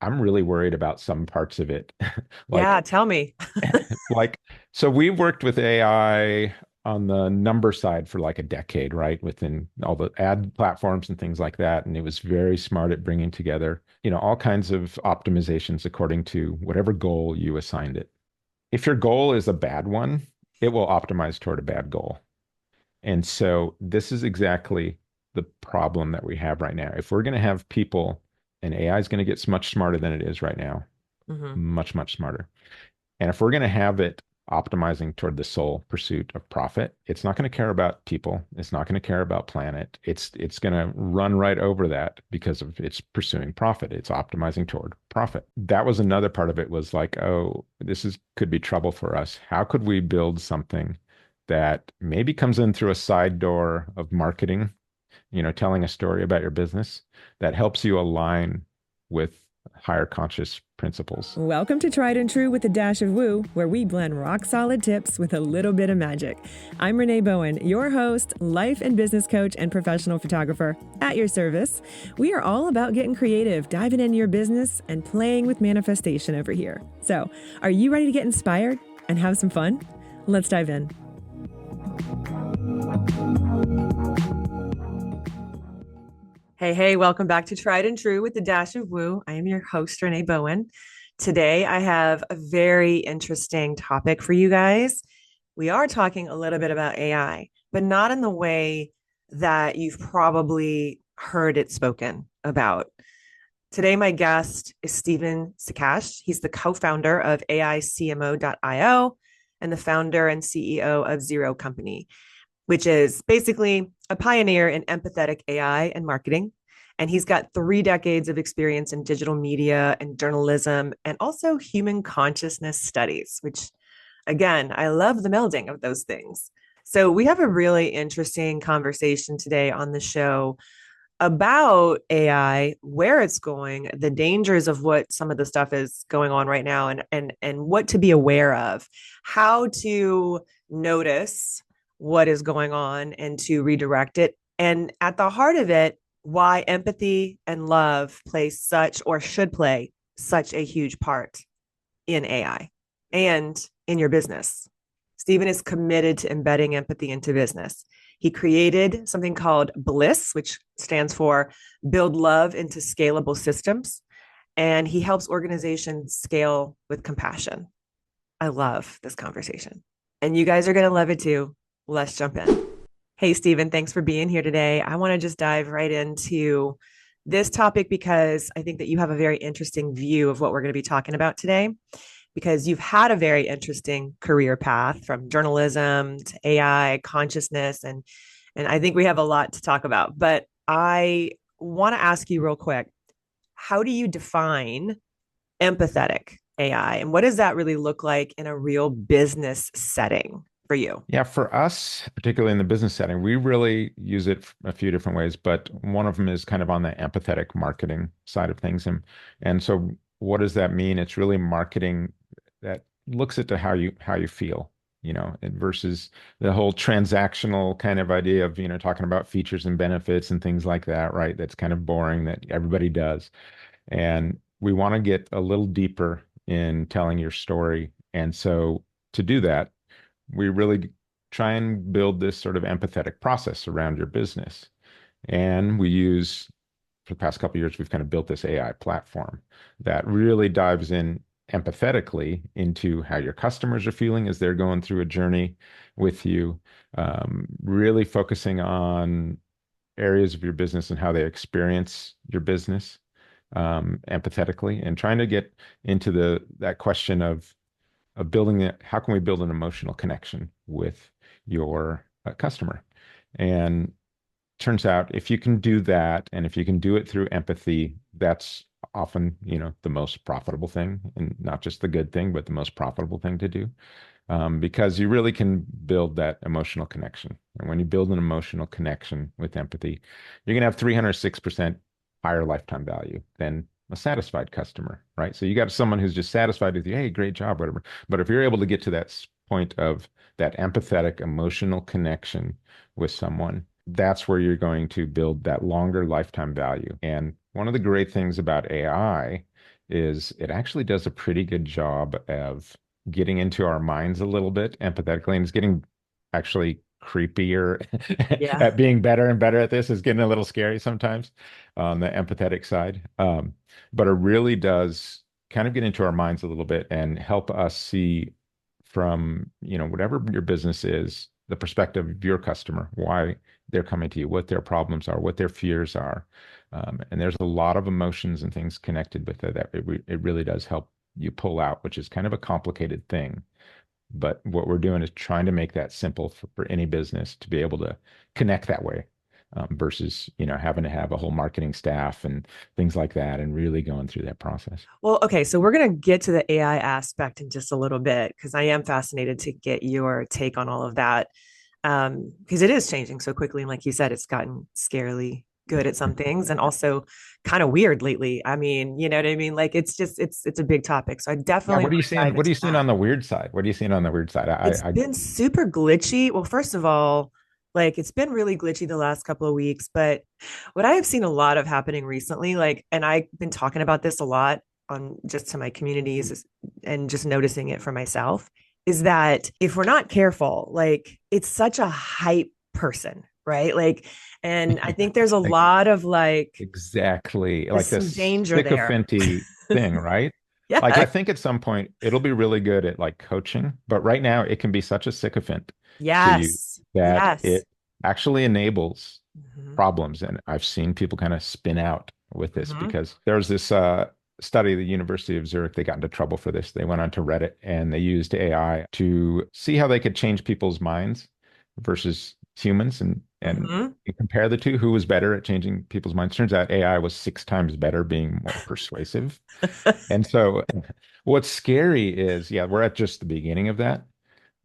I'm really worried about some parts of it. Yeah, Like, tell me. like, so we worked with AI on the number side for like a decade, right? Within all the ad platforms and things like that. And it was very smart at bringing together, all kinds of optimizations according to whatever goal you assigned it. If your goal is a bad one, it will optimize toward a bad goal. And so this is exactly the problem that we have right now. If we're going to have people, and AI is going to get much smarter than it is right now, Hmm. much, much smarter. And if we're going to have it optimizing toward the sole pursuit of profit, it's not going to care about people. It's not going to care about planet. It's going to run right over that because of it's pursuing profit. It's optimizing toward profit. That was another part of it was like, oh, this is could be trouble for us. How could we build something that maybe comes in through a side door of marketing, telling a story about your business that helps you align with higher conscious principles. Welcome to Tried and True with a Dash of Woo, where we blend rock solid tips with a little bit of magic. I'm Renee Bowen, your host, life and business coach, and professional photographer at your service. We are all about getting creative, diving into your business, and playing with manifestation over here. So, are you ready to get inspired and have some fun? Let's dive in. Hey, welcome back to Tried and True with the Dash of Woo. I am your host, Renee Bowen. Today, I have a very interesting topic for you guys. We are talking a little bit about AI, but not in the way that you've probably heard it spoken about. Today, my guest is Stephen Sakach. He's the co-founder of aiCMO.io and the founder and CEO of Zero Company, which is basically a pioneer in empathetic AI and marketing. And he's got 3 decades of experience in digital media and journalism and also human consciousness studies, which, again, I love the melding of those things. So we have a really interesting conversation today on the show about AI, where it's going, the dangers of what some of the stuff is going on right now, and what to be aware of, how to notice what is going on and to redirect it. And at the heart of it, why empathy and love play such or should play such a huge part in AI and in your business. Stephen is committed to embedding empathy into business. He created something called BLISS, which stands for Build Love into Scalable Systems. And he helps organizations scale with compassion. I love this conversation. And you guys are going to love it too. Let's jump in. Hey, Stephen, thanks for being here today. I want to just dive right into this topic because I think that you have a very interesting view of what we're going to be talking about today, because you've had a very interesting career path from journalism to AI, consciousness, and I think we have a lot to talk about. But I want to ask you real quick, how do you define empathetic AI, and what does that really look like in a real business setting for you? Yeah, for us, particularly in the business setting, we really use it a few different ways, but one of them is kind of on the empathetic marketing side of things. And so what does that mean? It's really marketing that looks at how you feel, and versus the whole transactional kind of idea of, talking about features and benefits and things like that, right? That's kind of boring that everybody does. And we want to get a little deeper in telling your story. And so to do that, we really try and build this sort of empathetic process around your business. And we use, for the past couple of years, we've kind of built this AI platform that really dives in empathetically into how your customers are feeling as they're going through a journey with you, really focusing on areas of your business and how they experience your business empathetically, and trying to get into that question of building it. How can we build an emotional connection with your customer? And turns out if you can do that, and if you can do it through empathy, that's often, the most profitable thing, and not just the good thing, but the most profitable thing to do, because you really can build that emotional connection. And when you build an emotional connection with empathy, you're going to have 306% higher lifetime value than a satisfied customer, right? So you got someone who's just satisfied with you, hey, great job, whatever. But if you're able to get to that point of that empathetic, emotional connection with someone, that's where you're going to build that longer lifetime value. And one of the great things about AI is it actually does a pretty good job of getting into our minds a little bit empathetically, and it's getting actually creepier Yeah. at being better and better at this. Is getting a little scary sometimes on the empathetic side. But it really does kind of get into our minds a little bit and help us see from, whatever your business is, the perspective of your customer, why they're coming to you, what their problems are, what their fears are. And there's a lot of emotions and things connected with it that it really does help you pull out, which is kind of a complicated thing. But what we're doing is trying to make that simple for any business to be able to connect that way, versus, having to have a whole marketing staff and things like that and really going through that process. Well, okay, so we're going to get to the AI aspect in just a little bit because I am fascinated to get your take on all of that. Because it is changing so quickly. And like you said, it's gotten scarily good at some things and also kind of weird lately. I mean, you know what I mean? Like it's a big topic. So I Yeah, definitely what are you want to seeing? dive What are into you seeing that. on the weird side? What are you seeing on the weird side? It's been super glitchy. Well, first of all, like it's been really glitchy the last couple of weeks, but what I have seen a lot of happening recently, like, and I've been talking about this a lot on just to my communities and just noticing it for myself, is that if we're not careful, like it's such a hype person, right? Like, and I think there's a like lot of like, exactly there's like some this danger there. sycophanty thing, right? Like I Yeah. think at some point it'll be really good at like coaching, but right now it can be such a sycophant to you Yes. that Yes. it actually enables Hmm. problems. And I've seen people kind of spin out with this Hmm. because there's this study at the University of Zurich. They got into trouble for this. They went onto Reddit and they used AI to see how they could change people's minds versus humans, and Hmm. compare the two, who was better at changing people's minds. Turns out AI was 6 times better, being more persuasive. And so what's scary is, yeah, we're at just the beginning of that.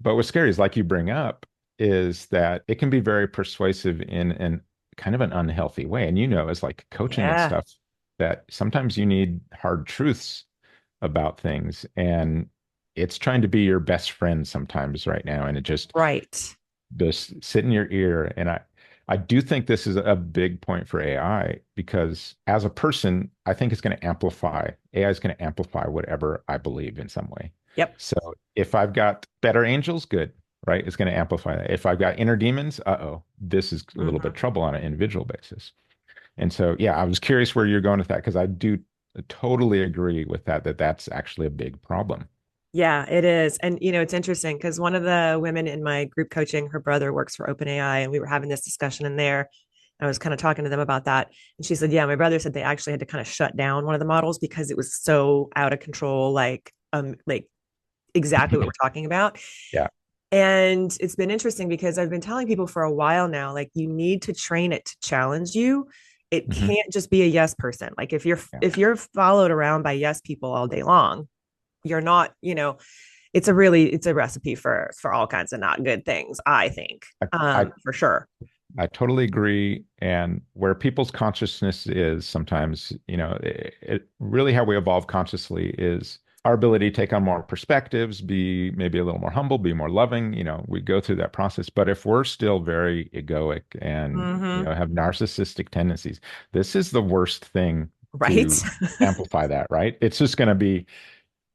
But what's scary is, like you bring up, is that it can be very persuasive in an kind of an unhealthy way. And as like coaching and Yeah. stuff, that sometimes you need hard truths about things. And it's trying to be your best friend sometimes right now. And it Right. just sit in your ear. And I do think this is a big point for AI, because as a person, I think it's going to amplify, AI is going to amplify whatever I believe in some way. Yep. So if I've got better angels, good, right? It's going to amplify that. If I've got inner demons, uh-oh, this is a little bit Hmm. of trouble on an individual basis. And so, yeah, I was curious where you're going with that, because I do totally agree with that that's actually a big problem. Yeah, it is. And, it's interesting because one of the women in my group coaching, her brother works for OpenAI, and we were having this discussion in there. I was kind of talking to them about that. And she said, yeah, my brother said they actually had to kind of shut down one of the models because it was so out of control, like exactly what we're talking about. Yeah. And it's been interesting because I've been telling people for a while now, like you need to train it to challenge you. It Hmm. can't just be a yes person. Like if you're Yeah. if you're followed around by yes people all day long, you're not, it's a recipe for all kinds of not good things, I think. I, I For sure. I totally agree. And where people's consciousness is sometimes, really how we evolve consciously is our ability to take on more perspectives, be maybe a little more humble, be more loving. We go through that process. But if we're still very egoic and, Hmm. have narcissistic tendencies, this is the worst thing Right. to amplify that, right? It's just going to be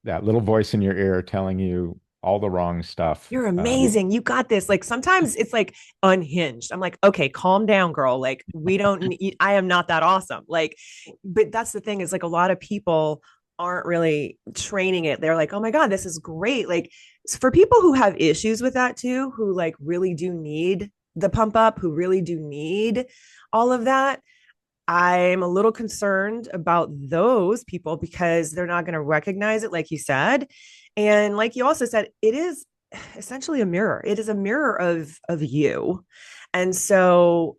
that little voice in your ear telling you all the wrong stuff. You're amazing. You got this. Like sometimes it's like unhinged. I'm like, okay, calm down, girl. Like we don't need, I am not that awesome. Like, but that's the thing is like a lot of people aren't really training it. They're like, oh my God, this is great. Like for people who have issues with that too, who like really do need the pump up, who really do need all of that, I'm a little concerned about those people because they're not going to recognize it, like you said. And like you also said, it is essentially a mirror. It is a mirror of you. And so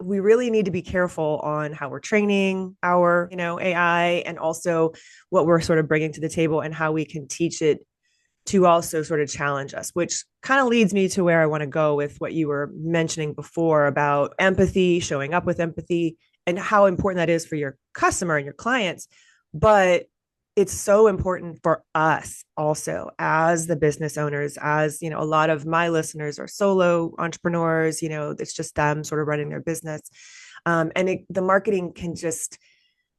we really need to be careful on how we're training our, AI and also what we're sort of bringing to the table and how we can teach it to also sort of challenge us, which kind of leads me to where I want to go with what you were mentioning before about empathy, showing up with empathy, and how important that is for your customer and your clients. But it's so important for us also as the business owners, as a lot of my listeners are solo entrepreneurs, it's just them sort of running their business. The marketing can just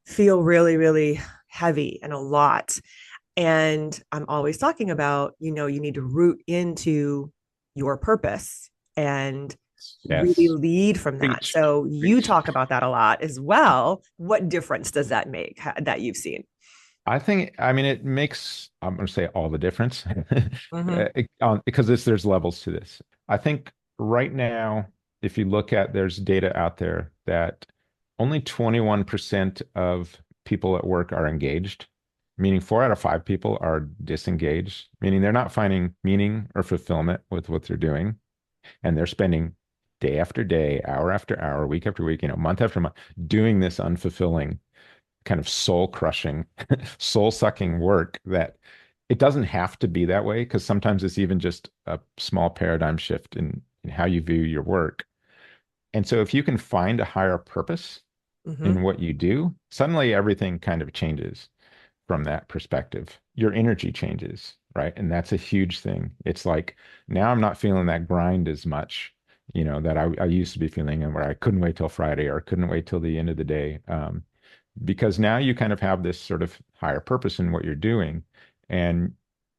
feel really, really heavy and a lot. And I'm always talking about, you need to root into your purpose and really Yes. lead from that. Preach. So you Preach. talk about that a lot as well. What difference does that make that you've seen? I mean, it makes, I'm going to say all the difference Mm-hmm. because there's levels to this. I think right now, if you look at, there's data out there that only 21% of people at work are engaged, meaning 4 out of 5 people are disengaged, meaning they're not finding meaning or fulfillment with what they're doing. And they're spending day after day, hour after hour, week after week, month after month, doing this unfulfilling, kind of soul crushing, soul sucking work that it doesn't have to be that way because sometimes it's even just a small paradigm shift in how you view your work. And so if you can find a higher purpose Mm-hmm. in what you do, suddenly everything kind of changes from that perspective. Your energy changes, right? And that's a huge thing. It's like now I'm not feeling that grind as much, that I used to be feeling, and where I couldn't wait till Friday or couldn't wait till the end of the day. Because now you kind of have this sort of higher purpose in what you're doing. And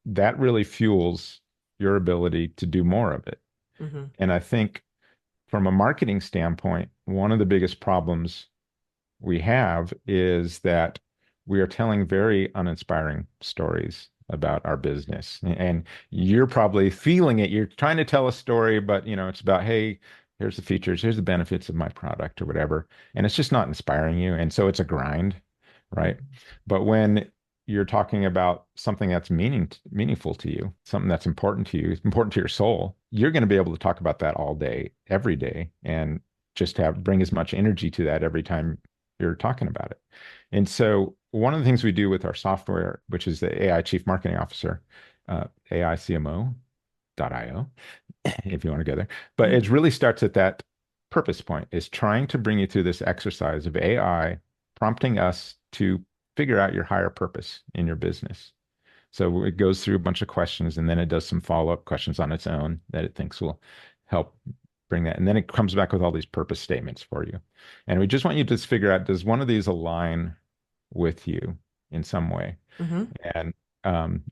that really fuels your ability to do more of it. Mm-hmm. And I think from a marketing standpoint, one of the biggest problems we have is that we are telling very uninspiring stories about our business. And you're probably feeling it. You're trying to tell a story, but it's about, hey, here's the features, here's the benefits of my product or whatever. And it's just not inspiring you. And so it's a grind, right? But when you're talking about something that's meaningful to you, something that's important to you, important to your soul, you're going to be able to talk about that all day, every day, and just bring as much energy to that every time you're talking about it. And so one of the things we do with our software, which is the AI Chief Marketing Officer, aiCMO.io, if you want to go there, but Mm-hmm. it really starts at that purpose point, is trying to bring you through this exercise of AI prompting us to figure out your higher purpose in your business. So it goes through a bunch of questions and then it does some follow-up questions on its own that it thinks will help bring that. And then it comes back with all these purpose statements for you. And we just want you to just figure out, does one of these align with you in some way? Mm-hmm. And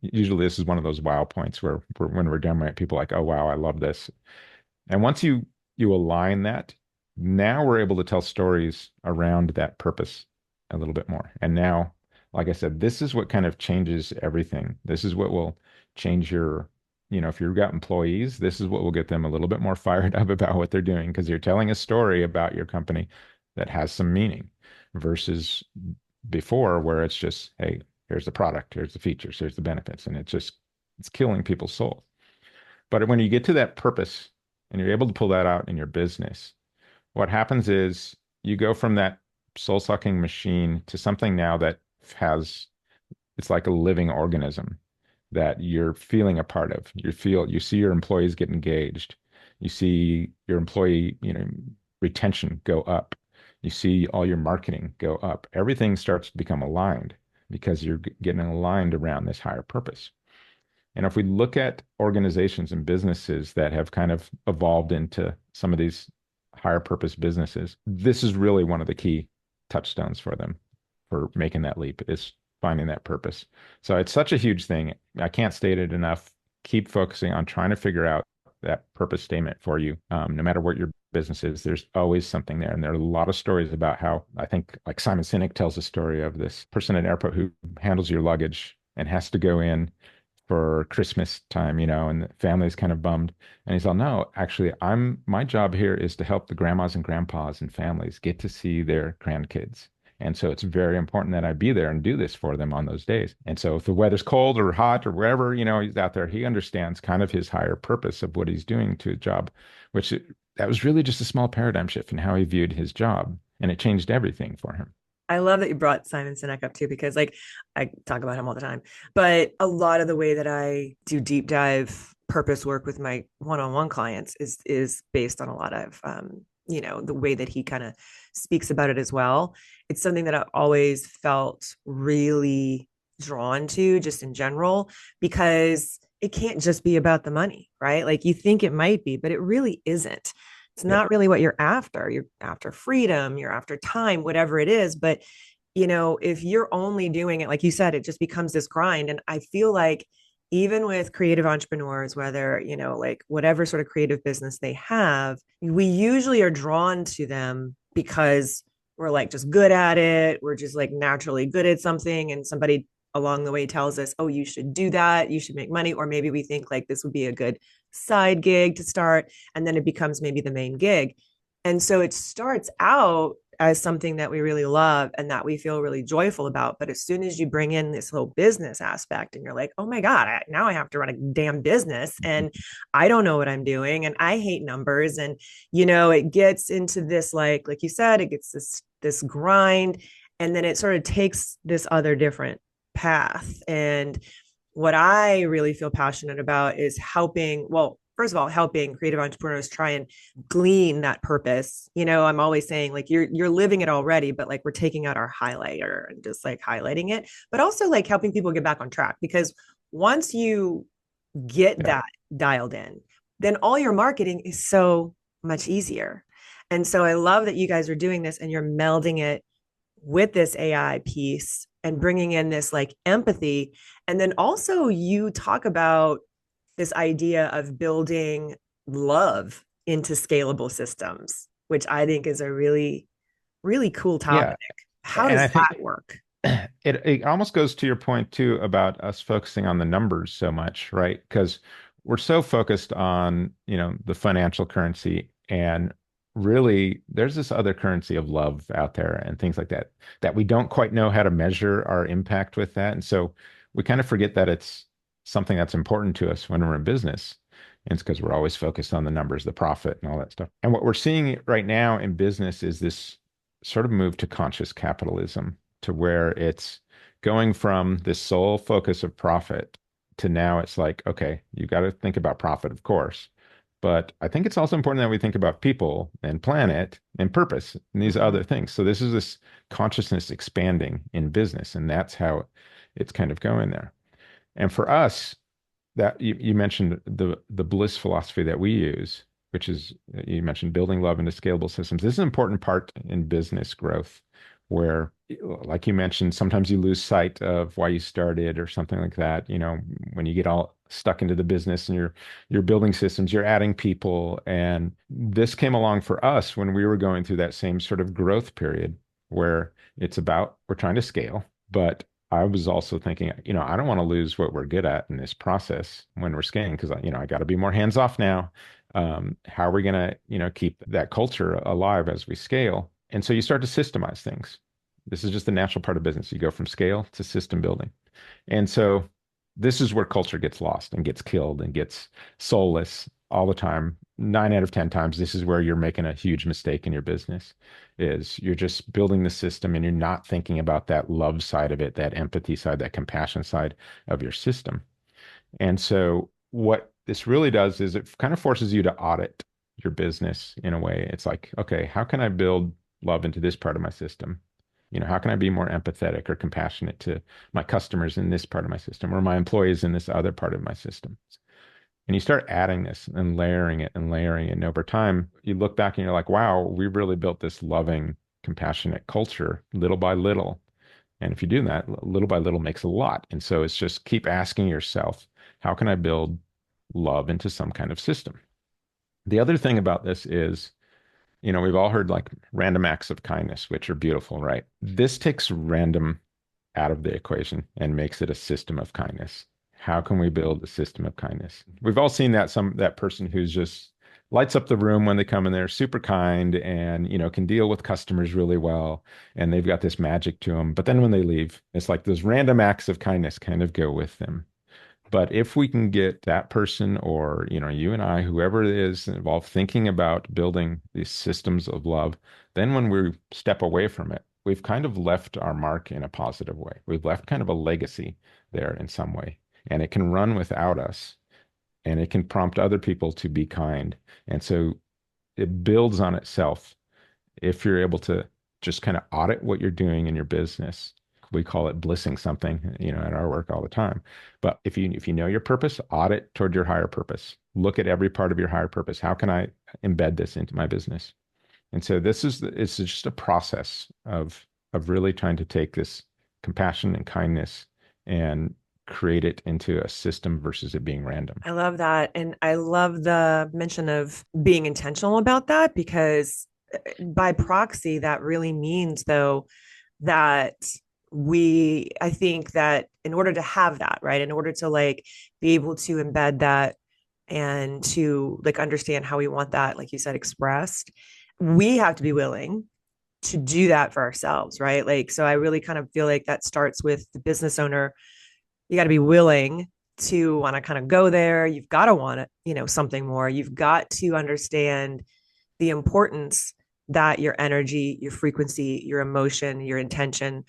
usually this is one of those wow points where when we're done with it, people are like, oh, wow, I love this. And once you align that, now we're able to tell stories around that purpose a little bit more. And now, like I said, this is what kind of changes everything. This is what will change if you've got employees, this is what will get them a little bit more fired up about what they're doing because you're telling a story about your company that has some meaning versus before where it's just, hey, here's the product, here's the features, here's the benefits, and it's killing people's souls. But when you get to that purpose and you're able to pull that out in your business, what happens is you go from that soul sucking machine to something now that it's like a living organism that you're feeling a part of. You see your employees get engaged. You see your employee, retention go up. You see all your marketing go up. Everything starts to become aligned because you're getting aligned around this higher purpose. And if we look at organizations and businesses that have kind of evolved into some of these higher purpose businesses, this is really one of the key touchstones for them for making that leap is finding that purpose. So it's such a huge thing. I can't state it enough. Keep focusing on trying to figure out that purpose statement for you. No matter what your business is, there's always something there. And there are a lot of stories about how I think like Simon Sinek tells a story of this person at an airport who handles your luggage and has to go in for Christmas time, and the family's kind of bummed. And he's all, no, actually, my job here is to help the grandmas and grandpas and families get to see their grandkids. And so it's very important that I be there and do this for them on those days. And so if the weather's cold or hot or wherever, he's out there, he understands kind of his higher purpose of what he's doing to a job, that was really just a small paradigm shift in how he viewed his job. And it changed everything for him. I love that you brought Simon Sinek up too, because like I talk about him all the time, but a lot of the way that I do deep dive purpose work with my one-on-one clients is based on a lot of, the way that he kind of speaks about it as well. It's something that I always felt really drawn to just in general, because it can't just be about the money, right? Like you think it might be, but it really isn't. It's Yep. not really what you're after. You're after freedom, you're after time, whatever it is. But if you're only doing it, like you said, it just becomes this grind. And I feel like even with creative entrepreneurs, whether, like whatever sort of creative business they have, we usually are drawn to them because we're like just good at it. We're just like naturally good at something. And somebody along the way tells us, oh, you should do that. You should make money. Or maybe we think like this would be a good side gig to start. And then it becomes maybe the main gig. And so it starts out as something that we really love and that we feel really joyful about. But as soon as you bring in this whole business aspect and you're like, oh my God, now I have to run a damn business and I don't know what I'm doing and I hate numbers. And, it gets into this, like you said, it gets this grind. And then it sort of takes this other different path. And what I really feel passionate about is helping, well, first of all, helping creative entrepreneurs try and glean that purpose. I'm always saying like you're living it already, but like we're taking out our highlighter and just like highlighting it, but also like helping people get back on track, because once you get that dialed in, then all your marketing is so much easier. And so I love that you guys are doing this and you're melding it with this AI piece and bringing in this like empathy. And then also you talk about this idea of building love into scalable systems, which I think is a really, really cool topic. How And does I think that work? it almost goes to your point too about us focusing on the numbers so much, right? Because we're so focused on, the financial currency, and really there's this other currency of love out there and things like that that we don't quite know how to measure our impact with that. And so we kind of forget that it's something that's important to us when we're in business. And it's because we're always focused on the numbers, the profit, and all that stuff. And what we're seeing right now in business is this sort of move to conscious capitalism, to where it's going from this sole focus of profit to now it's like, okay, you got to think about profit, of course. But I think it's also important that we think about people and planet and purpose and these Mhm. other things. So this is this consciousness expanding in business, and that's how it's kind of going there. And for us, that you mentioned the bliss philosophy that we use, which is, you mentioned building love into scalable systems. This is an important part in business growth, where, like you mentioned, sometimes you lose sight of why you started or something like that. When you get all stuck into the business and you're building systems, you're adding people. And this came along for us when we were going through that same sort of growth period, where it's about, we're trying to scale, but I was also thinking, I don't want to lose what we're good at in this process when we're scaling, because, I got to be more hands off now. How are we going to, keep that culture alive as we scale? And so you start to systemize things. This is just the natural part of business. You go from scale to system building. And so this is where culture gets lost and gets killed and gets soulless all the time. 9 out of 10 times, this is where you're making a huge mistake in your business, is you're just building the system and you're not thinking about that love side of it, that empathy side, that compassion side of your system. And so what this really does is it kind of forces you to audit your business in a way. It's like, okay, how can I build love into this part of my system? How can I be more empathetic or compassionate to my customers in this part of my system, or my employees in this other part of my system? And you start adding this and layering it and layering it. And over time, you look back and you're like, wow, we really built this loving, compassionate culture little by little. And if you do that, little by little makes a lot. And so it's just keep asking yourself, how can I build love into some kind of system? The other thing about this is, we've all heard like random acts of kindness, which are beautiful, right? This takes random out of the equation and makes it a system of kindness. How can we build a system of kindness? We've all seen that person who's just lights up the room when they come in there, super kind, and can deal with customers really well, and they've got this magic to them. But then when they leave, it's like those random acts of kindness kind of go with them. But if we can get that person, or you and I, whoever it is involved, thinking about building these systems of love, then when we step away from it, we've kind of left our mark in a positive way. We've left kind of a legacy there in some way, and it can run without us, and it can prompt other people to be kind. And so it builds on itself if you're able to just kind of audit what you're doing in your business. We call it blissing something, at our work all the time. But if you know your purpose, audit toward your higher purpose. Look at every part of your higher purpose. How can I embed this into my business? And so it's just a process of of really trying to take this compassion and kindness and create it into a system versus it being random. I love that. And I love the mention of being intentional about that, because by proxy, that really means, though, that I think that in order to have that, right, in order to like be able to embed that and to like understand how we want that, like you said, expressed, we have to be willing to do that for ourselves, right? Like, so I really kind of feel like that starts with the business owner. You got to be willing to want to kind of go there. You've got to want it, something more. You've got to understand the importance that your energy, your frequency, your emotion, your intention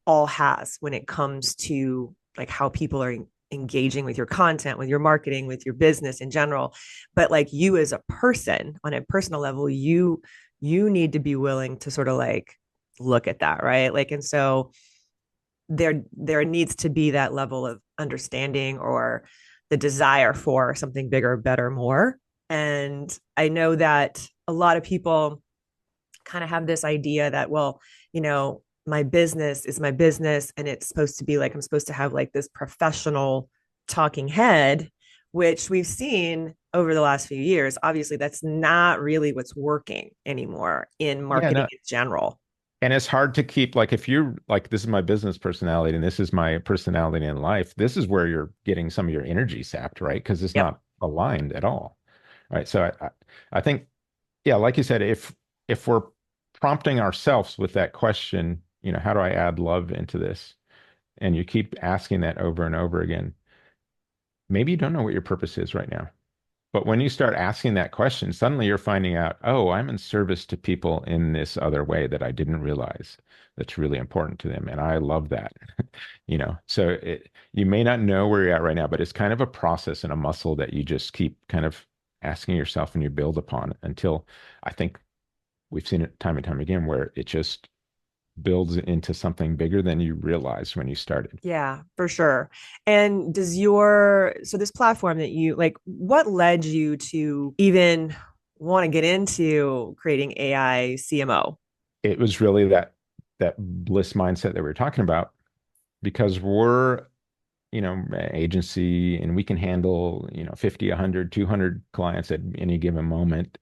all has when it comes to like how people are engaging with your content, with your marketing, with your business in general. But like you as a person on a personal level, you need to be willing to sort of like look at that, right? Like, and so there needs to be that level of understanding or the desire for something bigger, better, more. And I know that a lot of people kind of have this idea that, well, my business is my business and it's supposed to be like, I'm supposed to have like this professional talking head, which we've seen over the last few years. Obviously, that's not really what's working anymore in Yeah, marketing no, in general. and it's hard to keep like if you're like this is my business personality and this is my personality in life, this is where you're getting some of your energy sapped, right? Because it's Yep. not aligned at all. Right. So I think, yeah, like you said, if we're prompting ourselves with that question, how do I add love into this? And you keep asking that over and over again, maybe you don't know what your purpose is right now. But when you start asking that question, suddenly you're finding out, oh, I'm in service to people in this other way that I didn't realize that's really important to them. And I love that. So you may not know where you're at right now, but it's kind of a process and a muscle that you just keep kind of asking yourself and you build upon until I think we've seen it time and time again where it just builds into something bigger than you realized when you started. Yeah, for sure. And so this platform that you like, what led you to even want to get into creating AI CMO? It was really that bliss mindset that we were talking about because we're agency and we can handle 50, 100, 200 clients at any given moment.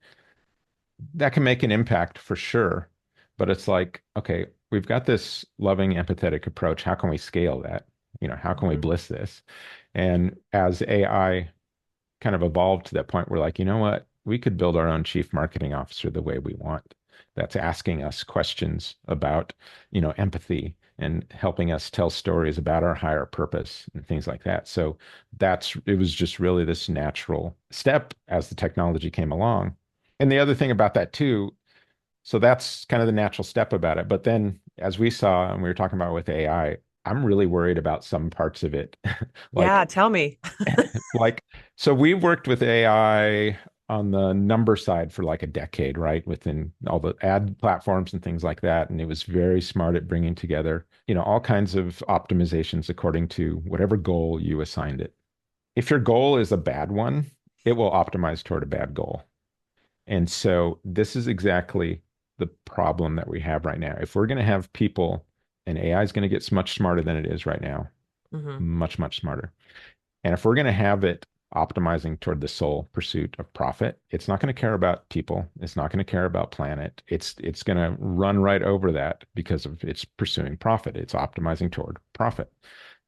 That can make an impact for sure, but it's like, okay, we've got this loving empathetic approach. How can we scale that? How can we Mhm. bliss this? And as AI kind of evolved to that point, we're like, you know what, we could build our own chief marketing officer the way we want. That's asking us questions about empathy and helping us tell stories about our higher purpose and things like that. So it was just really this natural step as the technology came along. And the other thing about that too, so that's kind of the natural step about it. But then as we saw and we were talking about with AI, I'm really worried about some parts of it. Yeah, like tell me. like so we worked with AI on the number side for like a decade, right? Within all the ad platforms and things like that. And it was very smart at bringing together, all kinds of optimizations according to whatever goal you assigned it. If your goal is a bad one, it will optimize toward a bad goal. And so this is exactly the problem that we have right now. If we're going to have people, and AI is going to get much smarter than it is right now, Mhm. much, much smarter. And if we're going to have it optimizing toward the sole pursuit of profit, it's not going to care about people. It's not going to care about planet. It's going to run right over that because of it's pursuing profit. It's optimizing toward profit.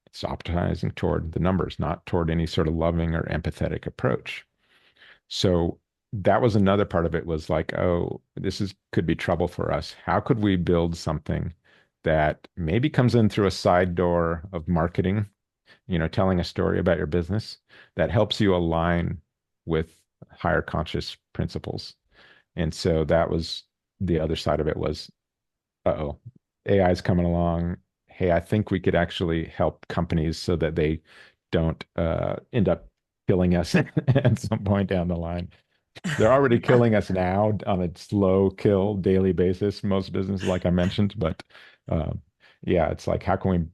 It's optimizing toward the numbers, not toward any sort of loving or empathetic approach. So that was another part of it was like, oh, could be trouble for us. How could we build something that maybe comes in through a side door of marketing, telling a story about your business that helps you align with higher conscious principles. And so that was the other side of it was, uh-oh, AI is coming along. Hey, I think we could actually help companies so that they don't end up killing us at some point down the line. They're already killing us now on a slow kill daily basis, most businesses, like I mentioned. But uh, yeah, it's like, how can we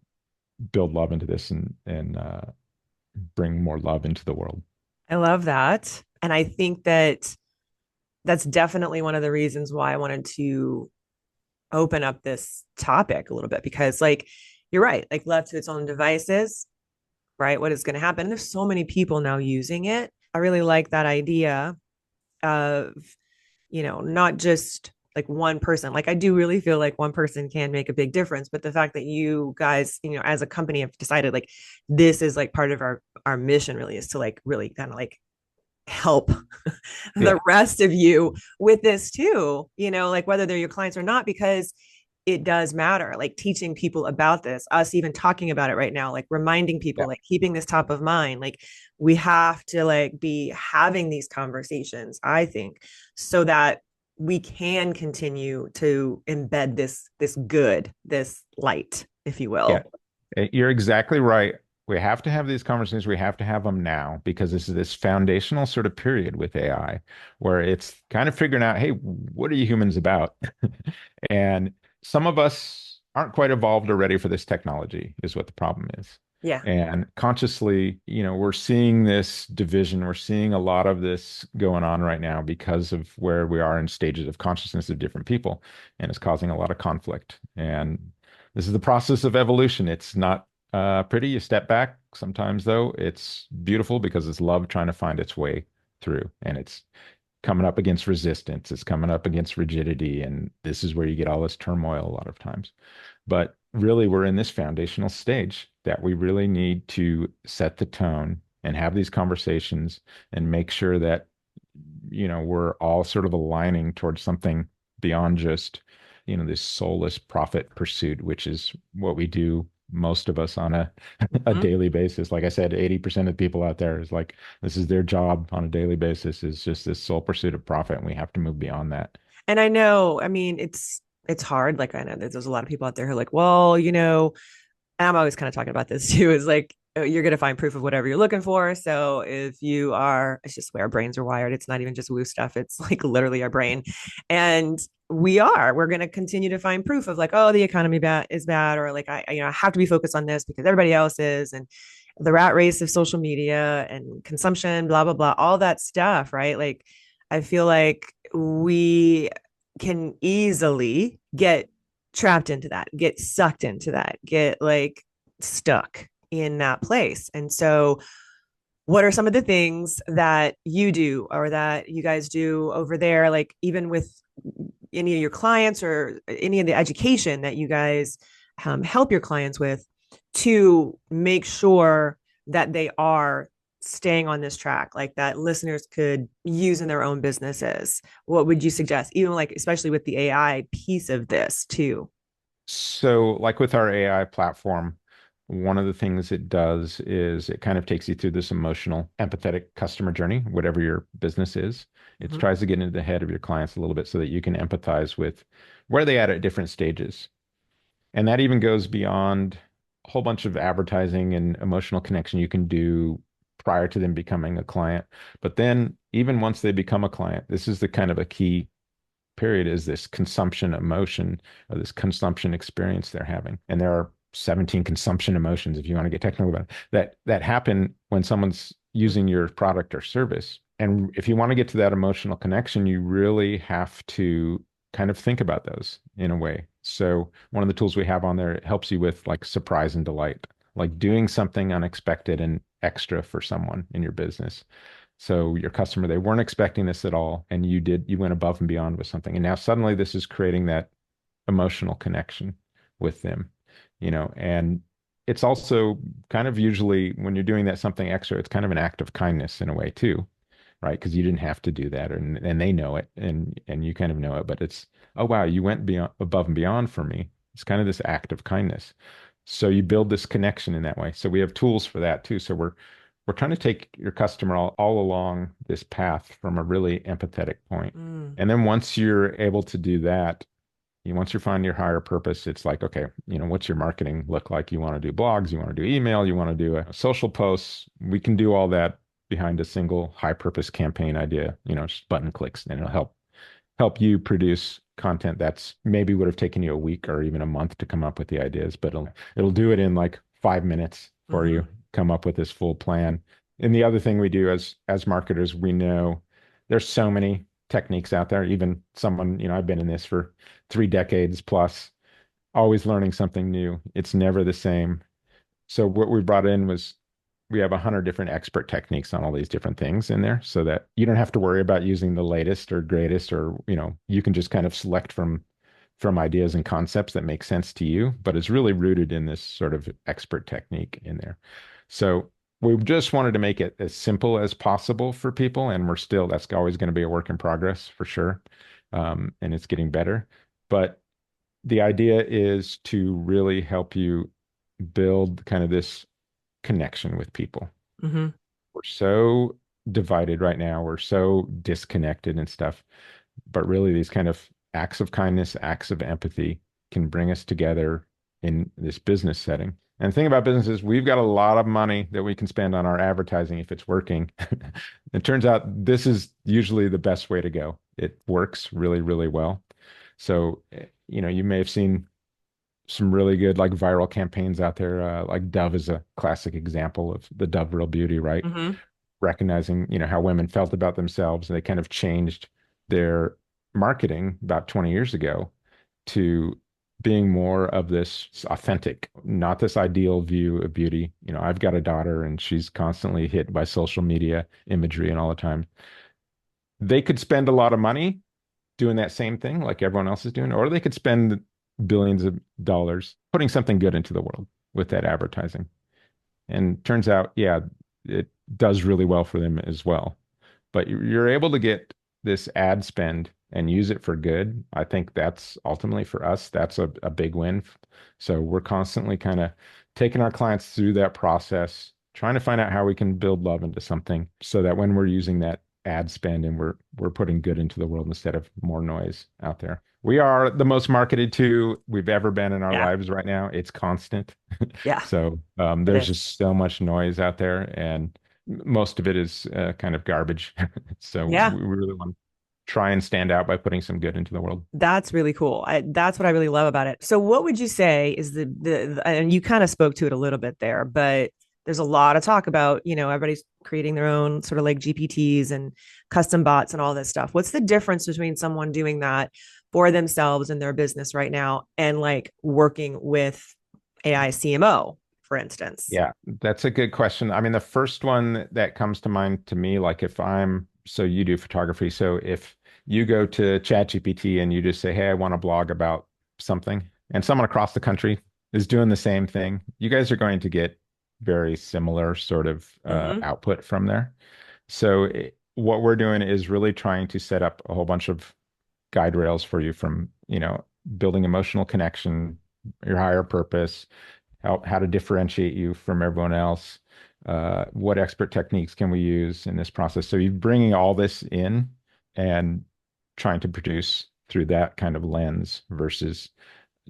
build love into this and bring more love into the world? I love that. And I think that that's definitely one of the reasons why I wanted to open up this topic a little bit, because like you're right, like left to its own devices, right? What is going to happen? There's so many people now using it. I really like that idea of, not just like one person. Like I do really feel like one person can make a big difference, but the fact that you guys, as a company have decided like this is like part of our mission really is to like really kind of like help the Yeah. rest of you with this too, like whether they're your clients or not, because it does matter, like teaching people about this, us even talking about it right now, like reminding people, Yeah. like keeping this top of mind. Like we have to like be having these conversations, I think, so that we can continue to embed this light, if you Yeah. will. You're exactly right. We have to have these conversations. We have to have them now because this is this foundational sort of period with AI where it's kind of figuring out, hey, what are you humans about? And some of us aren't quite evolved or ready for this technology, is what the problem is. Yeah. And consciously, we're seeing this division. We're seeing a lot of this going on right now because of where we are in stages of consciousness of different people. And it's causing a lot of conflict. And this is the process of evolution. It's not pretty. You step back. Sometimes, though, it's beautiful because it's love trying to find its way through. And it's coming up against resistance. It's coming up against rigidity. And this is where you get all this turmoil a lot of times. But really, we're in this foundational stage that we really need to set the tone and have these conversations and make sure that, we're all sort of aligning towards something beyond just, this soulless profit pursuit, which is what we do most of us on a Mhm. daily basis. Like I said, 80% of people out there is like, this is their job on a daily basis, is just this sole pursuit of profit. And we have to move beyond that. And I know, I mean, it's hard. Like I know there's a lot of people out there who are like, well, and I'm always kind of talking about this too, is like you're going to find proof of whatever you're looking for. So if you are, it's just the way our brains are wired. It's not even just woo stuff. It's like literally our brain. And we're going to continue to find proof of like, oh, the economy is bad, or like, I have to be focused on this because everybody else is. And the rat race of social media and consumption, blah, blah, blah, all that stuff. Right. Like, I feel like we can easily get trapped into that, get sucked into that, get like stuck in that place. And so, what are some of the things that you do or that you guys do over there, like even with any of your clients or any of the education that you guys help your clients with to make sure that they are staying on this track, like that listeners could use in their own businesses? What would you suggest, even like, especially with the AI piece of this too? So, like with our AI platform, one of the things it does is it kind of takes you through this emotional, empathetic customer journey, whatever your business is. It Mm-hmm. tries to get into the head of your clients a little bit so that you can empathize with where they at different stages. And that even goes beyond a whole bunch of advertising and emotional connection you can do prior to them becoming a client. But then, even once they become a client, this is the kind of a key period, is this consumption emotion or this consumption experience they're having. And there are 17 consumption emotions, if you want to get technical about it, that happen when someone's using your product or service. And if you want to get to that emotional connection, you really have to kind of think about those in a way. So one of the tools we have on there, it helps you with like surprise and delight, like doing something unexpected and extra for someone in your business. So your customer, they weren't expecting this at all, and you went above and beyond with something. And now suddenly this is creating that emotional connection with them, and it's also kind of usually when you're doing that something extra, it's kind of an act of kindness in a way too, right? Because you didn't have to do that, and they know it, and you kind of know it, but it's, oh wow, you went beyond, above and beyond for me. It's kind of this act of kindness. So you build this connection in that way. So we have tools for that too. So we're trying to take your customer all along this path from a really empathetic point. Mm. And then once you're able to do that, once you find your higher purpose, it's like, okay, what's your marketing look like? You want to do blogs, you want to do email, you want to do a social posts. We can do all that behind a single high purpose campaign idea, just button clicks, and it'll help you produce content that's maybe would have taken you a week or even a month to come up with the ideas, but it'll do it in like 5 minutes for Mm-hmm. you, come up with this full plan. And the other thing we do as marketers, we know there's so many techniques out there. Even someone, I've been in this for 3 decades plus, always learning something new. It's never the same. So what we brought in was we have 100 different expert techniques on all these different things in there so that you don't have to worry about using the latest or greatest, or, you can just kind of select from ideas and concepts that make sense to you, but it's really rooted in this sort of expert technique in there. So we just wanted to make it as simple as possible for people, and that's always going to be a work in progress for sure. And it's getting better. But the idea is to really help you build kind of this connection with people. Mm-hmm. We're so divided right now. We're so disconnected and stuff. But really, these kind of acts of kindness, acts of empathy can bring us together in this business setting. And the thing about business is we've got a lot of money that we can spend on our advertising if it's working. It turns out this is usually the best way to go. It works really, really well. So, you may have seen some really good like viral campaigns out there. Like Dove is a classic example of the Dove Real Beauty, right? Mm-hmm. Recognizing, how women felt about themselves, and they kind of changed their marketing about 20 years ago to being more of this authentic, not this ideal view of beauty. I've got a daughter and she's constantly hit by social media imagery and all the time. They could spend a lot of money doing that same thing like everyone else is doing, or they could spend billions of dollars putting something good into the world with that advertising. And turns out, yeah, it does really well for them as well. But you're able to get this ad spend and use it for good. I think that's ultimately for us, that's a big win. So we're constantly kind of taking our clients through that process, trying to find out how we can build love into something so that when we're using that ad spend and we're putting good into the world instead of more noise out there. We are the most marketed to we've ever been in our lives right now. It's constant. Yeah. So there's just so much noise out there, and most of it is kind of garbage. So we really want to try and stand out by putting some good into the world. That's really cool. That's what I really love about it. So what would you say is the and you kind of spoke to it a little bit there, but there's a lot of talk about, everybody's creating their own sort of like GPTs and custom bots and all this stuff. What's the difference between someone doing that for themselves in their business right now and like working with aiCMO, for instance? Yeah, that's a good question. I mean, the first one that comes to mind to me, like so you do photography. So if you go to ChatGPT and you just say, hey, I want to blog about something, and someone across the country is doing the same thing, you guys are going to get very similar sort of output from there. So what we're doing is really trying to set up a whole bunch of guide rails for you from, building emotional connection, your higher purpose, how to differentiate you from everyone else, what expert techniques can we use in this process. So you're bringing all this in and trying to produce through that kind of lens versus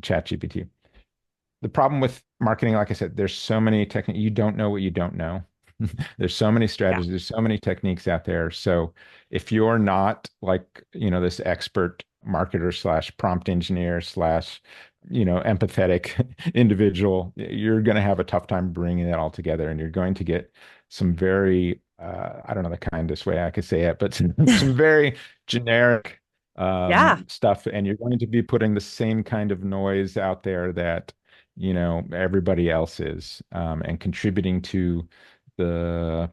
ChatGPT. The problem with marketing, like I said, there's so many techniques. You don't know what you don't know. There's so many strategies. There's so many techniques out there. So if you're not like, this expert marketer slash prompt engineer slash, empathetic individual, you're going to have a tough time bringing that all together. And you're going to get some very, I don't know the kindest way I could say it, but some very generic stuff. And you're going to be putting the same kind of noise out there that, everybody else is, and contributing to the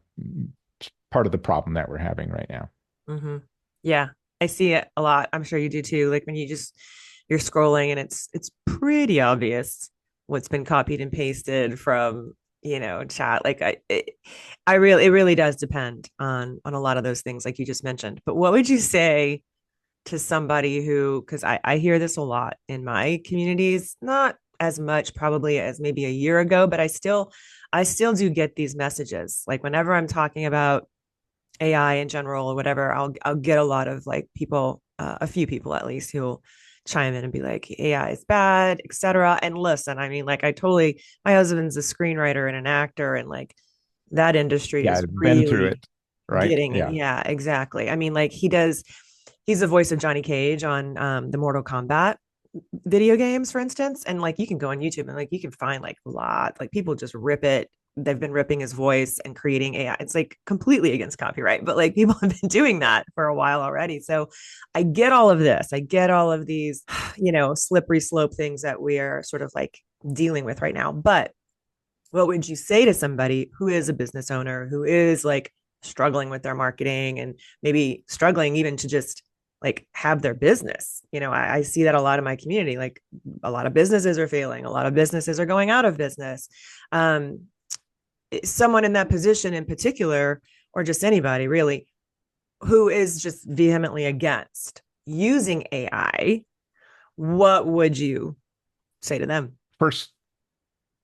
part of the problem that we're having right now. Mm-hmm. Yeah, I see it a lot. I'm sure you do too. Like when you're scrolling and it's pretty obvious what's been copied and pasted from, chat. Like it really does depend on a lot of those things like you just mentioned. But what would you say to somebody who, because I hear this a lot in my communities, not as much probably as maybe a year ago, but I still do get these messages. Like whenever I'm talking about AI in general or whatever, I'll get a lot of like people, a few people at least, who'll chime in and be like, AI is bad, etc. And listen, I mean, like my husband's a screenwriter and an actor, and like that industry is I've really been through it, right? getting it. Yeah, exactly. I mean, like he's the voice of Johnny Cage on the Mortal Kombat video games, for instance. And like you can go on YouTube and like you can find like a lot, like people just rip it they've been ripping his voice and creating AI. It's like completely against copyright, but like people have been doing that for a while already. So I get all of this. I get all of these, slippery slope things that we are sort of like dealing with right now. But what would you say to somebody who is a business owner, who is like struggling with their marketing and maybe struggling even to just like have their business? I see that a lot in my community. Like a lot of businesses are failing, a lot of businesses are going out of business. Someone in that position in particular, or just anybody really, who is just vehemently against using AI, what would you say to them? First,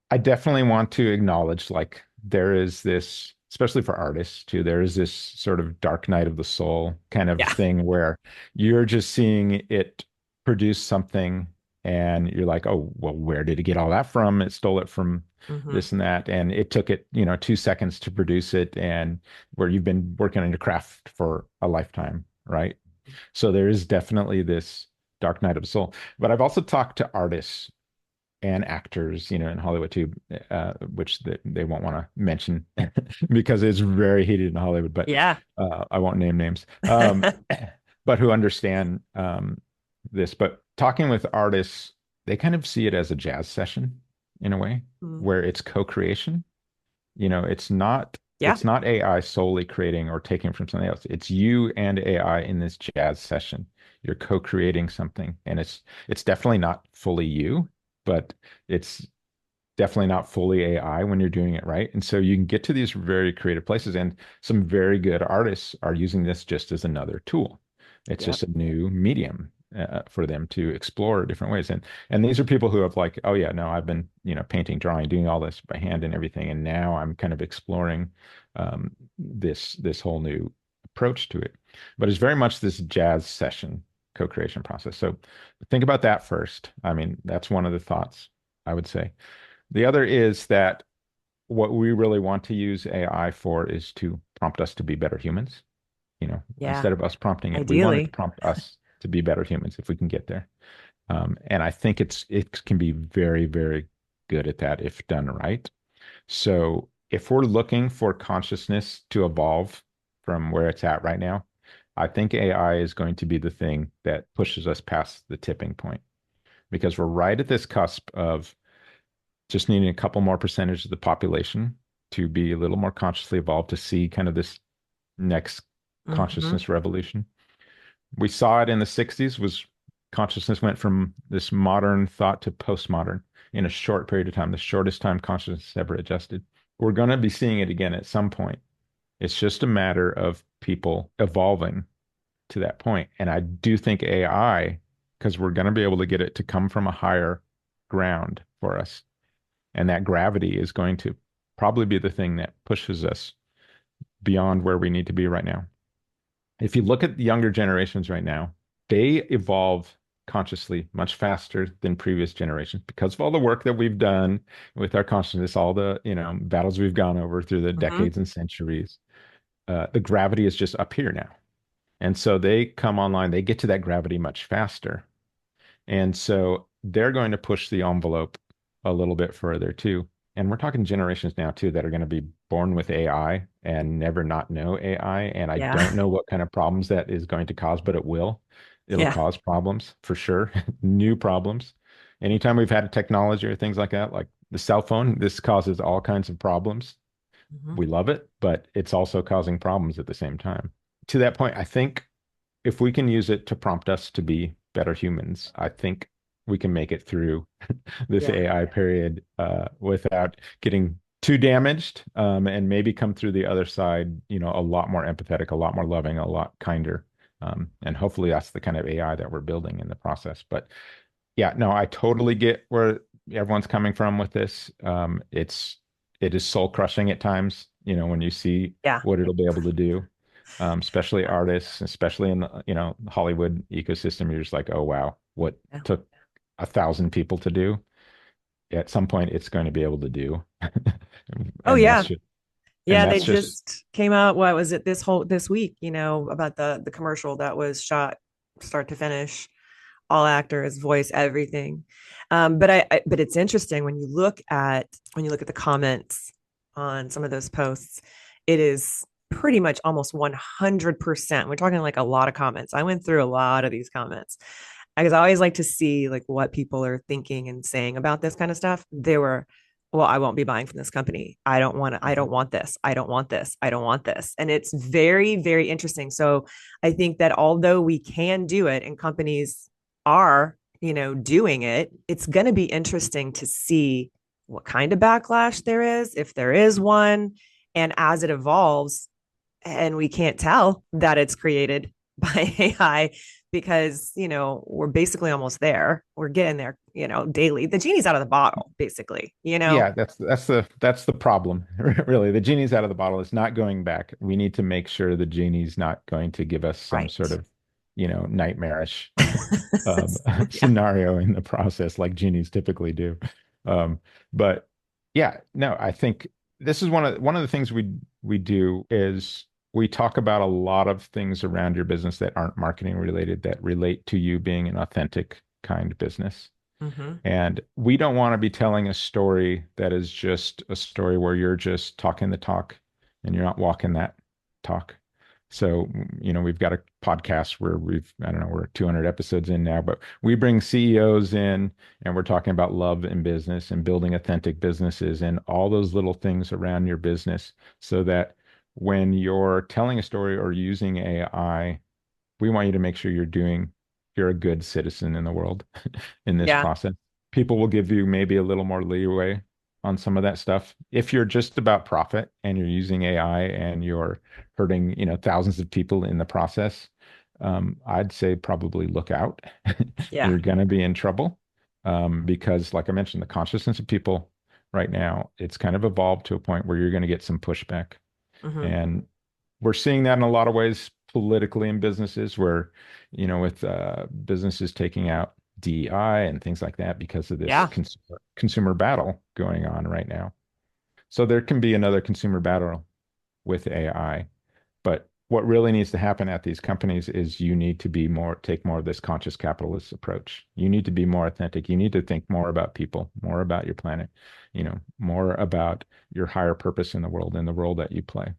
I definitely want to acknowledge like there is this, especially for artists too, there is this sort of dark night of the soul kind of Yeah. thing where you're just seeing it produce something and you're like, oh, well, where did it get all that from? It stole it from Mm-hmm. this and that. And it took it, 2 seconds to produce it, and where you've been working on your craft for a lifetime, right? So there is definitely this dark night of the soul. But I've also talked to artists and actors, in Hollywood too, which they won't want to mention because it's very heated in Hollywood, but Yeah. I won't name names, but who understand this. But talking with artists, they kind of see it as a jazz session in a way Mm. where it's co-creation. It's not Yeah. it's not AI solely creating or taking from something else. It's you and AI in this jazz session. You're co-creating something, and it's definitely not fully you, but it's definitely not fully AI when you're doing it right. And so you can get to these very creative places, and some very good artists are using this just as another tool. It's Yep. just a new medium for them to explore different ways. And these are people who have like, oh yeah, no, I've been, painting, drawing, doing all this by hand and everything, and now I'm kind of exploring this whole new approach to it. But it's very much this jazz session co-creation process. So think about that first. I mean, that's one of the thoughts I would say. The other is that what we really want to use AI for is to prompt us to be better humans. Yeah. Instead of us prompting it, we want it to Ideally. prompt us to be better humans if we can get there. And I think it can be very, very good at that if done right. So if we're looking for consciousness to evolve from where it's at right now, I think AI is going to be the thing that pushes us past the tipping point, because we're right at this cusp of just needing a couple more percentage of the population to be a little more consciously evolved to see kind of this next Mm-hmm. consciousness revolution. We saw it in the 60s was consciousness went from this modern thought to postmodern in a short period of time, the shortest time consciousness ever adjusted. We're going to be seeing it again at some point. It's just a matter of people evolving to that point. And I do think AI, because we're going to be able to get it to come from a higher ground for us. And that gravity is going to probably be the thing that pushes us beyond where we need to be right now. If you look at the younger generations right now, they evolve consciously much faster than previous generations because of all the work that we've done with our consciousness, all the, battles we've gone over through the Mm-hmm. decades and centuries. The gravity is just up here now. And so they come online, they get to that gravity much faster. And so they're going to push the envelope a little bit further too. And we're talking generations now too that are going to be born with AI and never not know AI. And I Yeah. don't know what kind of problems that is going to cause, but it will. It'll Yeah. cause problems for sure, new problems. Anytime we've had a technology or things like the cell phone, this causes all kinds of problems. Mm-hmm. We love it, but it's also causing problems at the same time. To that point, I think if we can use it to prompt us to be better humans, I think we can make it through this Yeah. AI period without getting too damaged, and maybe come through the other side, a lot more empathetic, a lot more loving, a lot kinder. And hopefully that's the kind of AI that we're building in the process. But yeah, no, I totally get where everyone's coming from with this. It is soul crushing at times, when you see Yeah. what it'll be able to do, especially artists, especially in the, Hollywood ecosystem. You're just like, oh wow, what Yeah. took 1,000 people to do, at some point it's going to be able to do. Oh And yeah. that's just, and Yeah, they that's just, just came out, what was it, this week, about the commercial that was shot start to finish, all actors, voice, everything. But it's interesting when you look at the comments on some of those posts, it is pretty much almost 100%. We're talking like a lot of comments. I went through a lot of these comments because I always like to see like what people are thinking and saying about this kind of stuff. They were, well, I won't be buying from this company. I don't want to, I don't want this. I don't want this. I don't want this. And it's very, very interesting. So I think that although we can do it and companies are, doing it, it's going to be interesting to see what kind of backlash there is, if there is one. And as it evolves, and we can't tell that it's created by AI because, we're basically almost there. We're getting there, daily. The genie's out of the bottle, basically, Yeah, that's the problem. Really. The genie's out of the bottle. It's not going back. We need to make sure the genie's not going to give us some Right. sort of, nightmarish Yeah. scenario in the process, like genies typically do. But yeah, no, I think this is one of the things we do is we talk about a lot of things around your business that aren't marketing related that relate to you being an authentic kind business. Mm-hmm. And we don't want to be telling a story that is just a story where you're just talking the talk and you're not walking that talk. So, we've got a podcast where I don't know, we're 200 episodes in now, but we bring CEOs in and we're talking about love in business and building authentic businesses and all those little things around your business so that when you're telling a story or using AI, we want you to make sure you're a good citizen in the world in this Yeah. process. People will give you maybe a little more leeway on some of that stuff. If you're just about profit and you're using AI and you're hurting, thousands of people in the process, I'd say probably look out. Yeah. You're going to be in trouble because, like I mentioned, the consciousness of people right now, it's kind of evolved to a point where you're going to get some pushback. Mm-hmm. And we're seeing that in a lot of ways politically in businesses where, with businesses taking out DEI and things like that because of this Yeah. consumer battle going on right now. So there can be another consumer battle with AI. But what really needs to happen at these companies is you need to take more of this conscious capitalist approach. You need to be more authentic. You need to think more about people, more about your planet, more about your higher purpose in the world and the role that you play.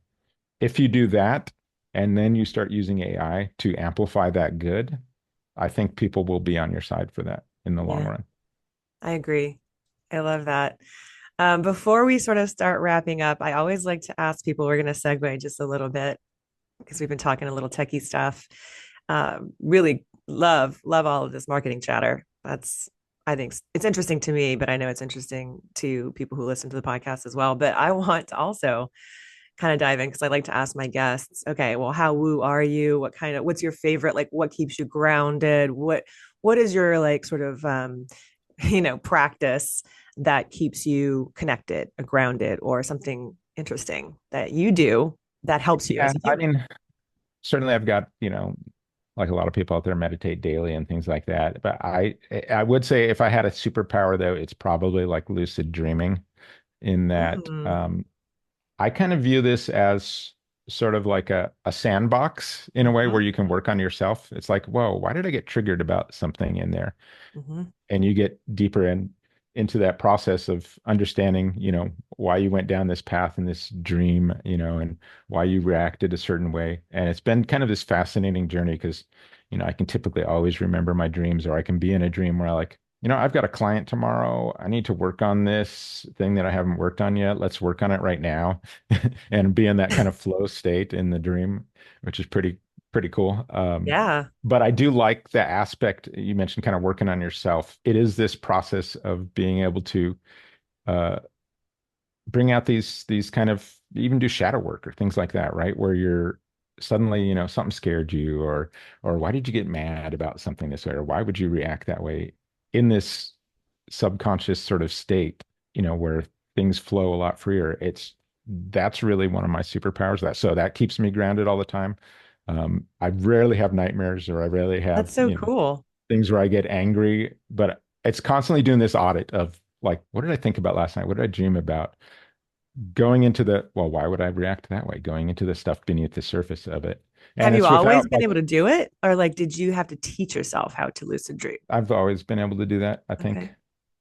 If you do that, and then you start using AI to amplify that good, I think people will be on your side for that in the long Yeah. run. I agree. I love that. Before we sort of start wrapping up, I always like to ask people, we're going to segue just a little bit because we've been talking a little techie stuff. Really love all of this marketing chatter. I think it's interesting to me, but I know it's interesting to people who listen to the podcast as well. But I want to also kind of dive in because I like to ask my guests, okay, well, how woo are you? What's your favorite? Like, what keeps you grounded? What is your like sort of, practice that keeps you connected, or grounded, or something interesting that you do that helps you Yeah, as a I human? mean, certainly I've got, like a lot of people out there meditate daily and things like that. But I would say if I had a superpower though, it's probably like lucid dreaming in that Mm-hmm. I kind of view this as sort of like a sandbox in a way Mm-hmm. where you can work on yourself. It's like, whoa, why did I get triggered about something in there? Mm-hmm. And you get deeper into that process of understanding, why you went down this path and this dream, and why you reacted a certain way. And it's been kind of this fascinating journey because, I can typically always remember my dreams, or I can be in a dream where I like, I've got a client tomorrow. I need to work on this thing that I haven't worked on yet. Let's work on it right now and be in that kind of flow state in the dream, which is pretty cool. Yeah. But I do like the aspect you mentioned, kind of working on yourself. It is this process of being able to uh, bring out these kind of even do shadow work or things like that, right? Where you're suddenly, something scared you, or why did you get mad about something this way, or why would you react that way in this subconscious sort of state, where things flow a lot freer. That's really one of my superpowers. That keeps me grounded all the time. I rarely have nightmares, or I rarely have, That's so cool. things where I get angry, but it's constantly doing this audit of like, what did I think about last night? What did I dream about? Going into well, why would I react that way? Going into the stuff beneath the surface of it. And Have you it's always without been like, able to do it? Or like, did you have to teach yourself how to lucid dream? I've always been able to do that, I think. Okay.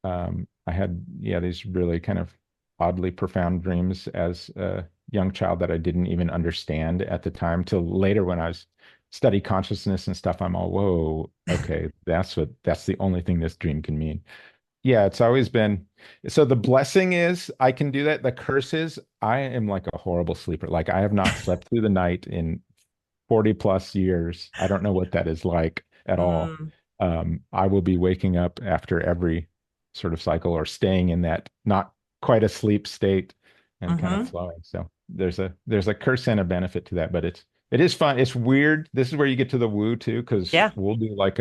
I had, yeah, these really kind of oddly profound dreams as a young child that I didn't even understand at the time till later when I was study consciousness and stuff. I'm all, whoa, okay, that's the only thing this dream can mean. Yeah, it's always been. So the blessing is I can do that. The curse is I am like a horrible sleeper. Like I have not slept through the night in 40 plus years. I don't know what that is like at all. Mm, I will be waking up after every sort of cycle or staying in that not quite asleep state and kind of hmm. flowing. So there's a curse and a benefit to that, but it is fun. It's weird. This is where you get to the woo too, because Yeah. we'll do like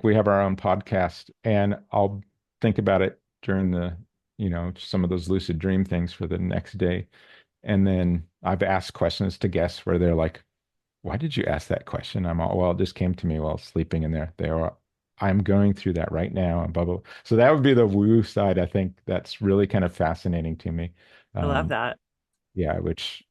we have our own podcast and I'll think about it during some of those lucid dream things for the next day. And then I've asked questions to guests where they're like, why did you ask that question? I'm all, well, it just came to me while sleeping in there. They are, I'm going through that right now and blah, blah. So that would be the woo side. I think that's really kind of fascinating to me. I love Um, that. yeah, which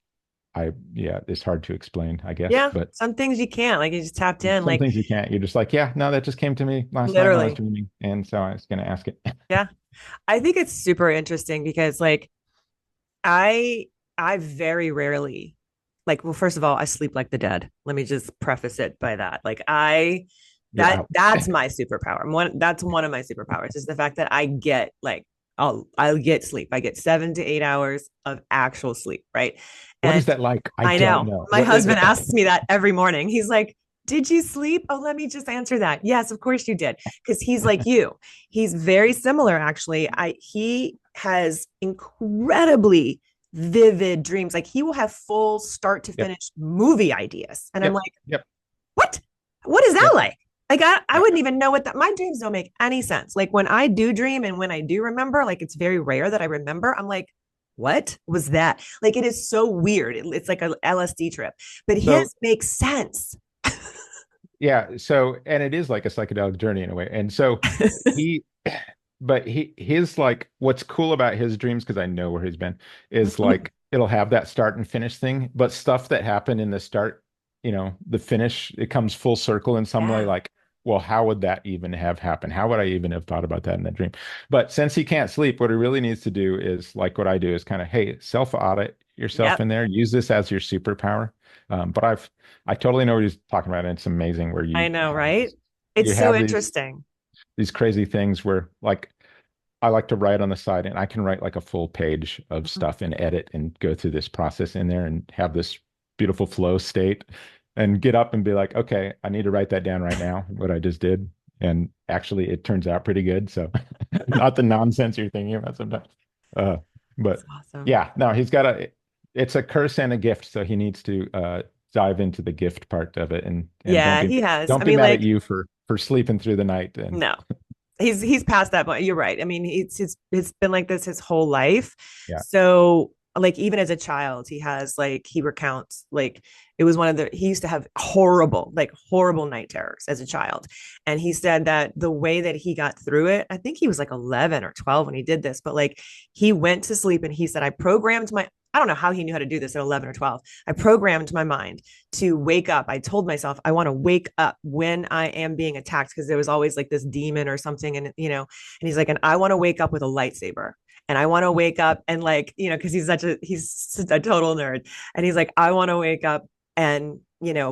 yeah, it's hard to explain, I guess, Yeah. but Some things you can't, like you just tapped in, some like things you can't. You're just like, yeah, no, that just came to me last night when I was literally. dreaming. And so I was going to ask it. Yeah. I think it's super interesting because like I I very rarely like well first of all I sleep like the dead. Let me just preface it by that. Like I You're out. that's my superpower. That's one of my superpowers is the fact that I get like I'll get sleep. I get 7 to 8 hours of actual sleep, right? What And is that like? I I don't know know. my What is husband it? asks me that every morning. He's like, "Did you sleep?" Oh, let me just answer that. Yes, of course you did, because he's like you. He's very similar, actually. I He has incredibly vivid dreams. Like he will have full start to Yep. finish movie ideas, and I'm Yep. like, Yep. what? What is that Yep. like? Like I Yep. wouldn't even know what that my dreams don't make any sense. Like when I do dream and when I do remember, like it's very rare that I remember. I'm like, what was that? Like it is so weird. It's like a LSD trip, but So his makes sense. yeah, so and it is like a psychedelic journey in a way. And so he but his like what's cool about his dreams, because I know where he's been, is like it'll have that start and finish thing, but stuff that happened in the start, the finish, it comes full circle in some way, Yeah. like, well, how would that even have happened? How would I even have thought about that in that dream? But since he can't sleep, what he really needs to do is like what I do is kind of, hey, self-audit yourself Yep. in there, use this as your superpower. But I totally know what he's talking about, and it's amazing where I know, right? you It's so have interesting. these crazy things where like I like to write on the side and I can write like a full page of stuff and edit and go through this process in there and have this beautiful flow state and get up and be like, okay, I need to write that down right now, what I just did. And actually it turns out pretty good. So not the nonsense you're thinking about sometimes. Uh, That's but awesome. yeah, no, it's a curse and a gift. So he needs to dive into the gift part of it and Yeah, he has. don't I be mean, mad at like, you for sleeping through the night and no, he's past that point. You're right. I mean, it's been like this his whole life. yeah. So like even as a child, he has like he recounts like it was one of the he used to have horrible night terrors as a child. And he said that the way that he got through it, I think he was like 11 or 12 when he did this, but like he went to sleep and he said, I don't know how he knew how to do this at 11 or 12. I programmed my mind to wake up. I told myself I want to wake up when I am being attacked because there was always like this demon or something. And, and he's like, and I want to wake up with a lightsaber. And I want to wake up and like, because he's a total nerd. And he's like, I want to wake up and,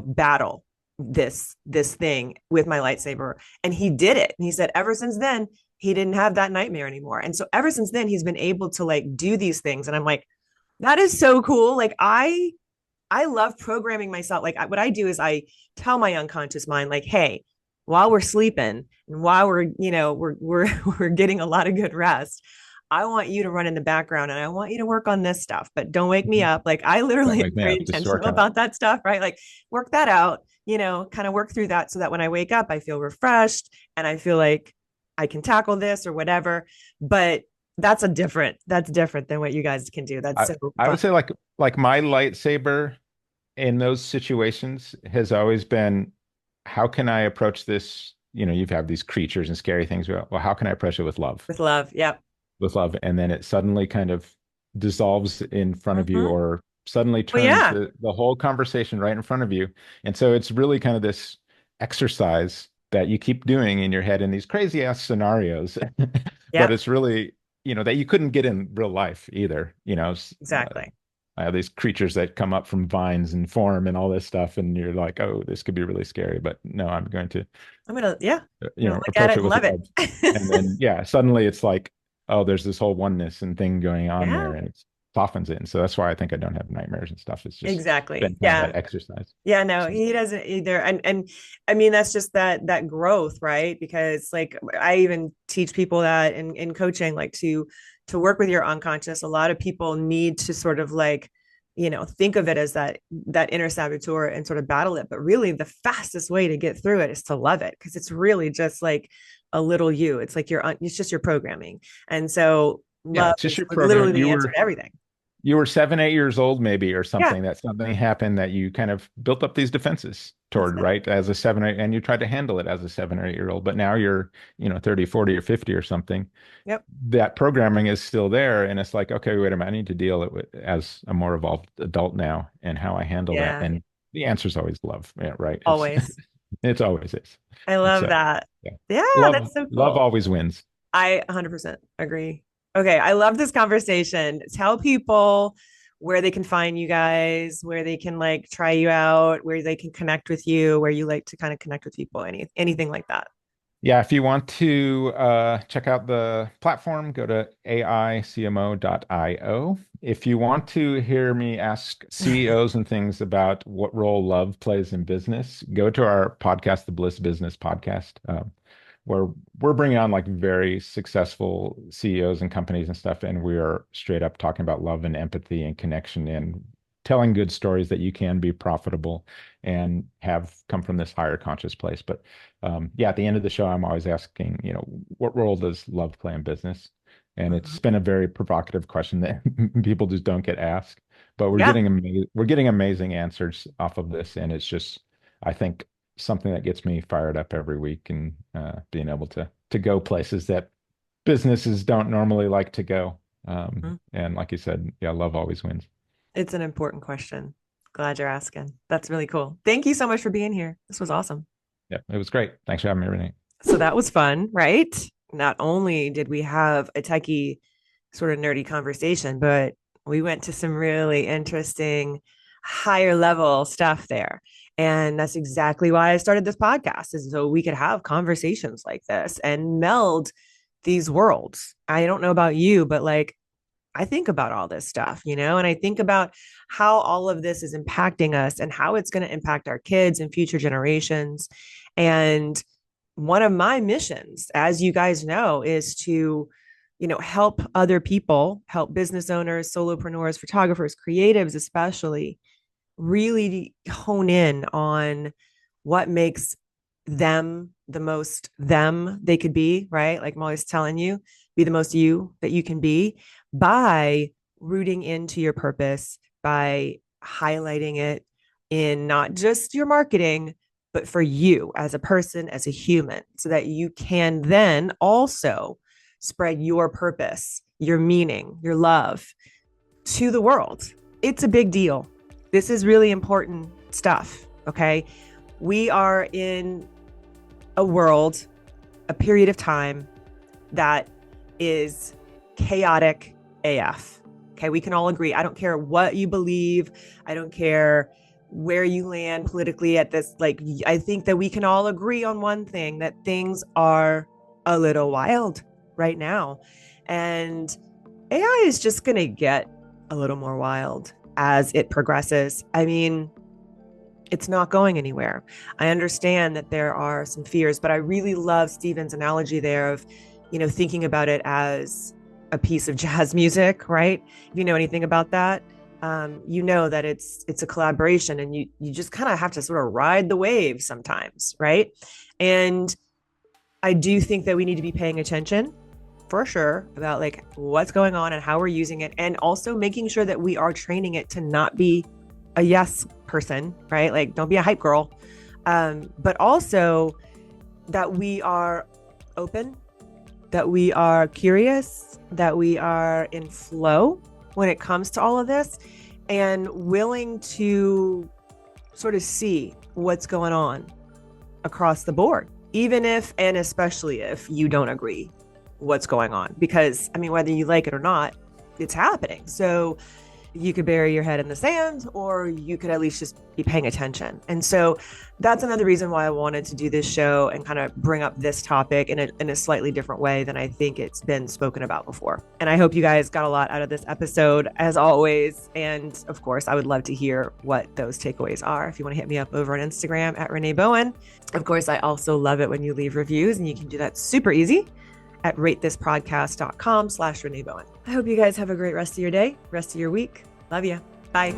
battle this thing with my lightsaber. And he did it. And he said, ever since then, he didn't have that nightmare anymore. And so ever since then, he's been able to like do these things. And I'm like, that is so cool. Like I love programming myself. Like what I do is I tell my unconscious mind, like, hey, while we're sleeping and while we're getting a lot of good rest, I want you to run in the background and I want you to work on this stuff, but don't wake me up. Like I Don't literally am wake me very up, just work intentional on it. about that stuff, right? Like work that out, kind of work through that so that when I wake up, I feel refreshed and I feel like I can tackle this or whatever. But that's different than what you guys can do. That's I, so I fun. would say like my lightsaber in those situations has always been, how can I approach this? You've had these creatures and scary things. Well, how can I approach it with love? With love. Yep. With love. And then it suddenly kind of dissolves in front of you Mm-hmm. or suddenly Well, turns yeah. the whole conversation right in front of you. And so it's really kind of this exercise that you keep doing in your head in these crazy ass scenarios. But Yep. it's really that you couldn't get in real life either. Exactly. I have these creatures that come up from vines and form and all this stuff, and you're like, oh, this could be really scary. But no, I'm going to, yeah, look at approach it it and with love love. And it. then, yeah, suddenly it's like, oh, there's this whole oneness and thing going on Yeah, there, and it softens it. And so that's why I think I don't have nightmares and stuff. It's just been exactly. kind of Yeah. that exercise. Yeah, no, So, he doesn't either. And I mean, that's just that growth, right? Because like I even teach people that in coaching, like to work with your unconscious. A lot of people need to sort of like, think of it as that inner saboteur and sort of battle it. But really the fastest way to get through it is to love it, because it's really just like a little you. It's like it's just your programming. And so yeah, love it's just is your literally program. the answer to everything. You were 7, 8 years old, maybe, or Yeah, something, that something happened that you kind of built up these defenses that's toward, it. right? As a 7, 8, and you tried to handle it as a 7 or 8 year old, but now you're, 30, 40, or 50 or something. Yep. That programming is still there. And it's like, okay, wait a minute, I need to deal it with as a more evolved adult now, and how I handle that. Yeah, And the answer is always love. Yeah, right. It's, always. it's always is. I It's love that. yeah. Yeah, Love, that's so love cool. always wins. I 100% agree. Okay, I love this conversation. Tell people where they can find you guys, where they can like try you out, where they can connect with you, where you like to kind of connect with people, anything like that. Yeah, if you want to check out the platform, go to aiCMO.io. If you want to hear me ask CEOs and things about what role love plays in business, go to our podcast, the BLISS Business Podcast, where we're bringing on like very successful CEOs and companies and stuff, and we are straight up talking about love and empathy and connection and telling good stories that you can be profitable and have come from this higher conscious place. But yeah, at the end of the show, I'm always asking, what role does love play in business? And it's Mhm. been a very provocative question that people just don't get asked, but Yeah, we're getting amazing answers off of this, and it's just, I think, something that gets me fired up every week, and being able to go places that businesses don't normally like to go. Mhm. And like you said, yeah, love always wins. It's an important question. Glad you're asking. That's really cool. Thank you so much for being here. This was awesome. Yeah, it was great. Thanks for having me, Renee. So that was fun, right? Not only did we have a techie sort of nerdy conversation, but we went to some really interesting higher level stuff there. And that's exactly why I started this podcast, is so we could have conversations like this and meld these worlds. I don't know about you, but like I think about all this stuff, and I think about how all of this is impacting us and how it's going to impact our kids and future generations. And one of my missions, as you guys know, is to, help other people, help business owners, solopreneurs, photographers, creatives, especially really hone in on what makes them the most them they could be, right? Like I'm always telling you, be the most you that you can be by rooting into your purpose, by highlighting it in not just your marketing, but for you as a person, as a human, so that you can then also spread your purpose, your meaning, your love to the world. It's a big deal. This is really important stuff. Okay. We are in a world, a period of time that is chaotic AF. Okay. We can all agree. I don't care what you believe. I don't care where you land politically at this. Like, I think that we can all agree on one thing, that things are a little wild right now. And AI is just going to get a little more wild as it progresses. I mean, it's not going anywhere. I understand that there are some fears, but I really love Stephen's analogy there of, thinking about it as a piece of jazz music, right? If you know anything about that, you know that it's a collaboration, and you just kind of have to sort of ride the wave sometimes, right? And I do think that we need to be paying attention for sure about like what's going on and how we're using it, and also making sure that we are training it to not be a yes person, right? Like don't be a hype girl, but also that we are open, that we are curious, that we are in flow when it comes to all of this, and willing to sort of see what's going on across the board, even if and especially if you don't agree what's going on, because I mean, whether you like it or not, it's happening. So you could bury your head in the sand, or you could at least just be paying attention. And so that's another reason why I wanted to do this show and kind of bring up this topic in a slightly different way than I think it's been spoken about before. And I hope you guys got a lot out of this episode, as always. And of course, I would love to hear what those takeaways are. If you want to hit me up over on Instagram at Renee Bowen. Of course, I also love it when you leave reviews, and you can do that super easy at ratethispodcast.com/Renee Bowen. I hope you guys have a great rest of your day, rest of your week. Love you. Bye.